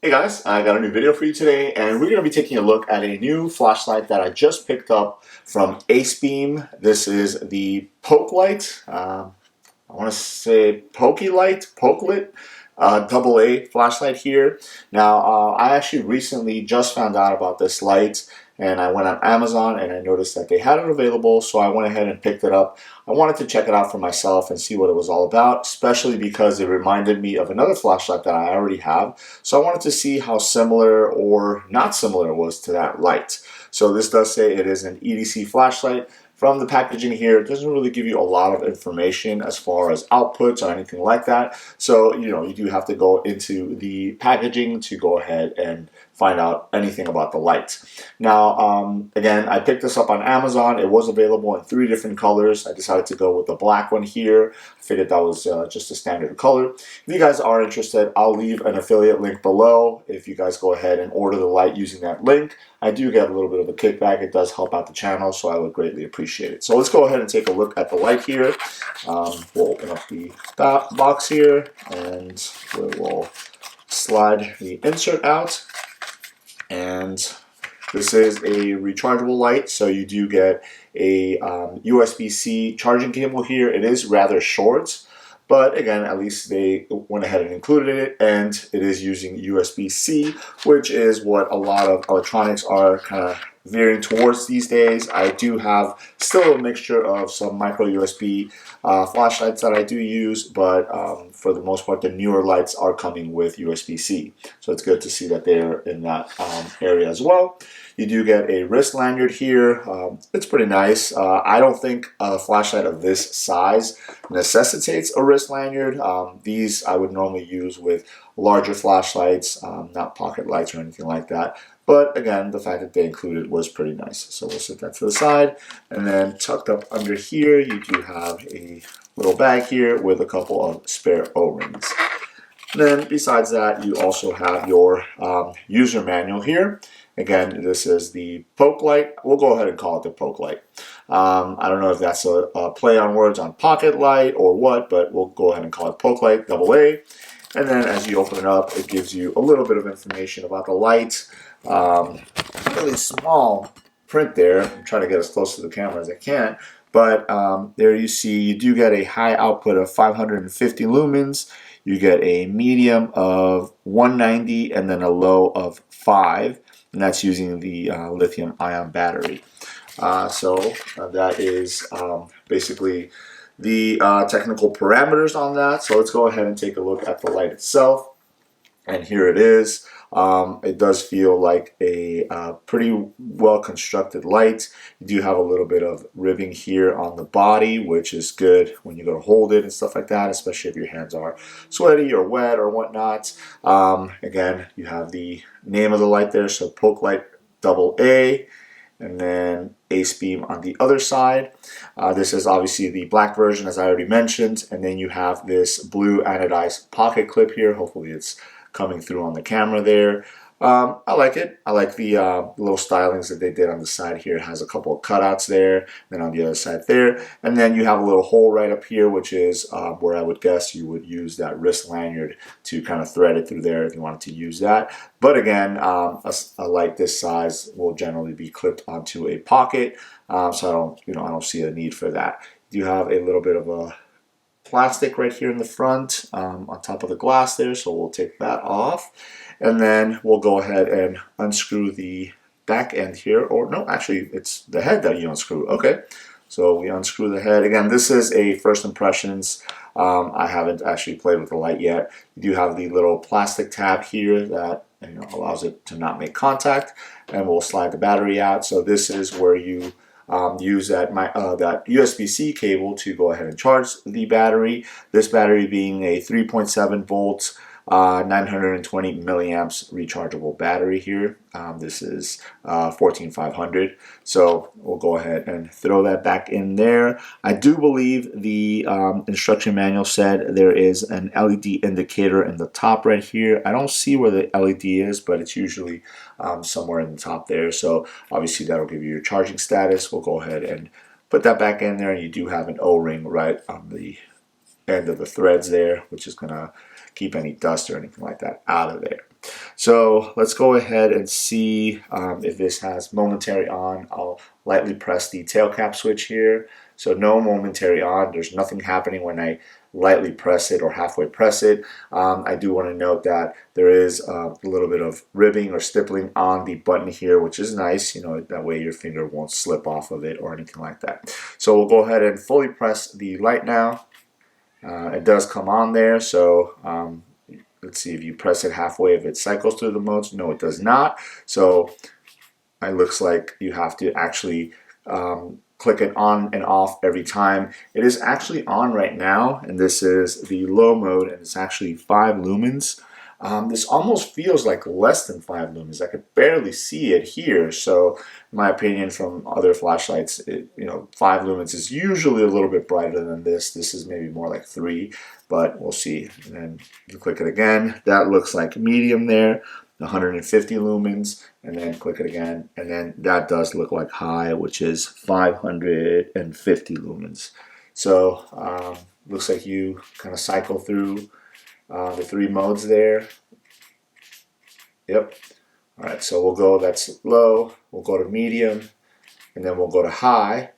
Hey guys, I got a new video for you today, and we're going to be taking a look at a new flashlight that I just picked up from Acebeam. This is the Pokelit, I want to say Pokelit AA flashlight here. Now, I actually recently just found out about this light, and I went on Amazon and I noticed that they had it available, so I went ahead and picked it up. I wanted to check it out for myself and see what it was all about, especially because it reminded me of another flashlight that I already have. So I wanted to see how similar or not similar it was to that light. So this does say it is an EDC flashlight. From the packaging here, it doesn't really give you a lot of information as far as outputs or anything like that. So, you do have to go into the packaging to go ahead and find out anything about the light. Now, again, I picked this up on Amazon. It was available in 3 different colors. I decided to go with the black one here. I figured that was just a standard color. If you guys are interested, I'll leave an affiliate link below. If you guys go ahead and order the light using that link, I do get a little bit of a kickback. It does help out the channel, so I would greatly appreciate it. So let's go ahead and take a look at the light here. We'll open up the box here, and we will slide the insert out. And this is a rechargeable light, so you do get a USB-C charging cable here. It is rather short, but again, at least they went ahead and included it, and it is using USB-C, which is what a lot of electronics are kind of veering towards these days. I do have still a mixture of some micro USB flashlights that I do use, but for the most part, the newer lights are coming with USB-C. So it's good to see that they're in that area as well. You do get a wrist lanyard here. It's pretty nice. I don't think a flashlight of this size necessitates a wrist lanyard. These I would normally use with larger flashlights, not pocket lights or anything like that. But again, the fact that they included was pretty nice. So we'll set that to the side. And then tucked up under here, you do have a little bag here with a couple of spare O-rings. Then besides that, you also have your user manual here. Again, this is the Pokelit. We'll go ahead and call it the Pokelit. I don't know if that's a play on words on pocket light or what, but we'll go ahead and call it Pokelit AA. And then as you open it up, it gives you a little bit of information about the light. Really small print there. I'm trying to get as close to the camera as I can. But there you see you do get a high output of 550 lumens. You get a medium of 190 and then a low of 5. And that's using the lithium ion battery. So that is basically the technical parameters on that. So let's go ahead and take a look at the light itself. And here it is. It does feel like a pretty well constructed light. You do have a little bit of ribbing here on the body, which is good when you go to hold it and stuff like that, especially if your hands are sweaty or wet or whatnot. Again, you have the name of the light there, so Pokelit AA, and then Acebeam on the other side. This is obviously the black version, as I already mentioned, and then you have this blue anodized pocket clip here. Hopefully it's coming through on the camera there. I like it. I like the little stylings that they did on the side here. It has a couple of cutouts there, then on the other side there. And then you have a little hole right up here, which is where I would guess you would use that wrist lanyard to kind of thread it through there if you wanted to use that. But again, a light this size will generally be clipped onto a pocket, so I don't see a need for that. You have a little bit of a plastic right here in the front on top of the glass there, so we'll take that off, and then we'll go ahead and unscrew the back end here, or no, actually it's the head that you unscrew. Okay, so we unscrew the head. Again, this is a first impressions. I haven't actually played with the light yet. You do have the little plastic tab here that allows it to not make contact, and we'll slide the battery out. So this is where you use that USB-C cable to go ahead and charge the battery. This battery being a 3.7 volts, 920 milliamps rechargeable battery here. This is 14500. So we'll go ahead and throw that back in there. I do believe the instruction manual said there is an LED indicator in the top right here. I don't see where the LED is, but it's usually somewhere in the top there. So obviously that'll give you your charging status. We'll go ahead and put that back in there, and you do have an O-ring right on the end of the threads there, which is going to keep any dust or anything like that out of there. So let's go ahead and see if this has momentary on. I'll lightly press the tail cap switch here. So no momentary on. There's nothing happening when I lightly press it or halfway press it. I do want to note that there is a little bit of ribbing or stippling on the button here, which is nice. That way your finger won't slip off of it or anything like that. So we'll go ahead and fully press the light now. It does come on there, so let's see if you press it halfway if it cycles through the modes. No, it does not. So it looks like you have to actually click it on and off every time. It is actually on right now, and this is the low mode, and it's actually 5 lumens. This almost feels like less than 5 lumens. I could barely see it here. So in my opinion, from other flashlights, 5 lumens is usually a little bit brighter than this. This is maybe more like 3, but we'll see. And then you click it again. That looks like medium there, 150 lumens, and then click it again. And then that does look like high, which is 550 lumens. So looks like you kind of cycle through the 3 modes there. Yep. All right, so we'll go, that's low, we'll go to medium, and then we'll go to high.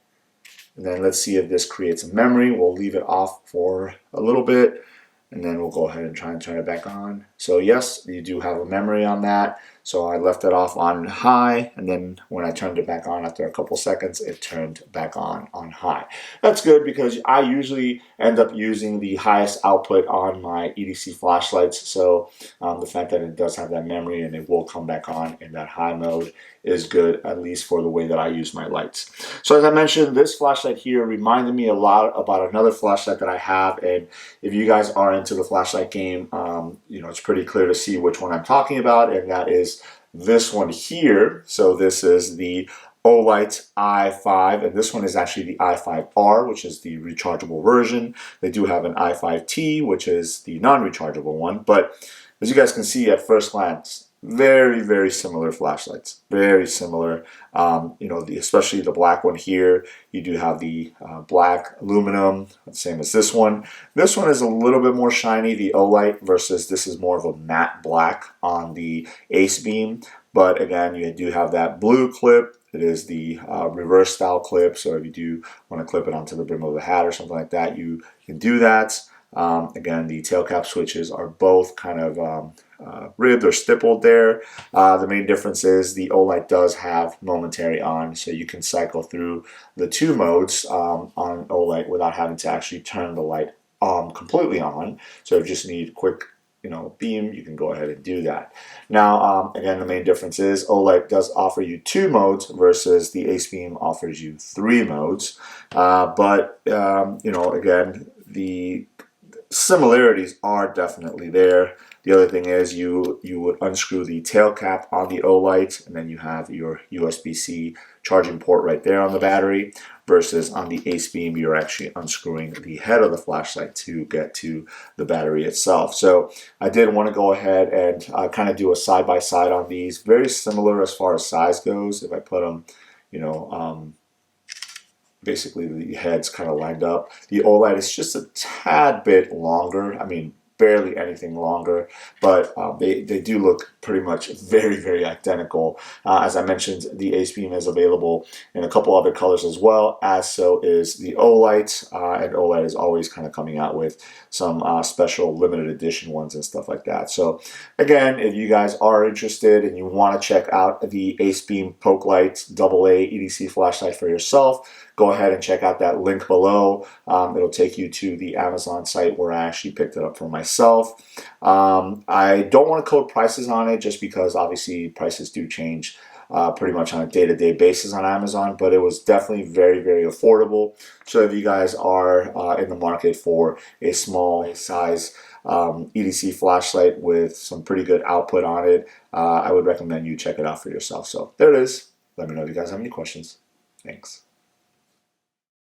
And then let's see if this creates a memory. We'll leave it off for a little bit, and then we'll go ahead and try and turn it back on. So yes, you do have a memory on that. So I left it off on high, and then when I turned it back on after a couple seconds, it turned back on high. That's good because I usually end up using the highest output on my EDC flashlights. So the fact that it does have that memory and it will come back on in that high mode is good, at least for the way that I use my lights. So as I mentioned, this flashlight here reminded me a lot about another flashlight that I have, and if you guys are into the flashlight game, it's pretty clear to see which one I'm talking about, and that is this one here. So this is the Olight i5, and this one is actually the i5R, which is the rechargeable version. They do have an i5T, which is the non-rechargeable one, but as you guys can see at first glance, very, very similar flashlights. Very similar. Especially the black one here. You do have the black aluminum, same as this one. This one is a little bit more shiny, the Olight, versus this is more of a matte black on the Acebeam. But again, you do have that blue clip. It is the reverse style clip. So if you do want to clip it onto the brim of a hat or something like that, you can do that. Again, the tail cap switches are both kind of ribbed or stippled there. The main difference is the Olight does have momentary on, so you can cycle through the 2 modes on Olight without having to actually turn the light completely on. So if you just need quick beam, you can go ahead and do that. Now, again, the main difference is Olight does offer you 2 modes versus the Acebeam offers you 3 modes. Again, the similarities are definitely there. The other thing is you would unscrew the tail cap on the Olight, and then you have your USB-C charging port right there on the battery, versus on the Acebeam you're actually unscrewing the head of the flashlight to get to the battery itself. So I did want to go ahead and kind of do a side-by-side on these. Very similar as far as size goes. If I put them, basically the heads kind of lined up. The Olight is just a tad bit longer. I mean, barely anything longer, but they do look pretty much very, very identical. As I mentioned, the Acebeam is available in a couple other colors as well, as so is the Olight, and Olight is always kind of coming out with some special limited edition ones and stuff like that. So again, if you guys are interested and you want to check out the Acebeam Pokelit AA EDC flashlight for yourself, go ahead and check out that link below. It'll take you to the Amazon site where I actually picked it up for myself. I don't want to quote prices on it just because obviously prices do change pretty much on a day-to-day basis on Amazon, but it was definitely very, very affordable. So if you guys are in the market for a small size EDC flashlight with some pretty good output on it, I would recommend you check it out for yourself. So there it is. Let me know if you guys have any questions. Thanks.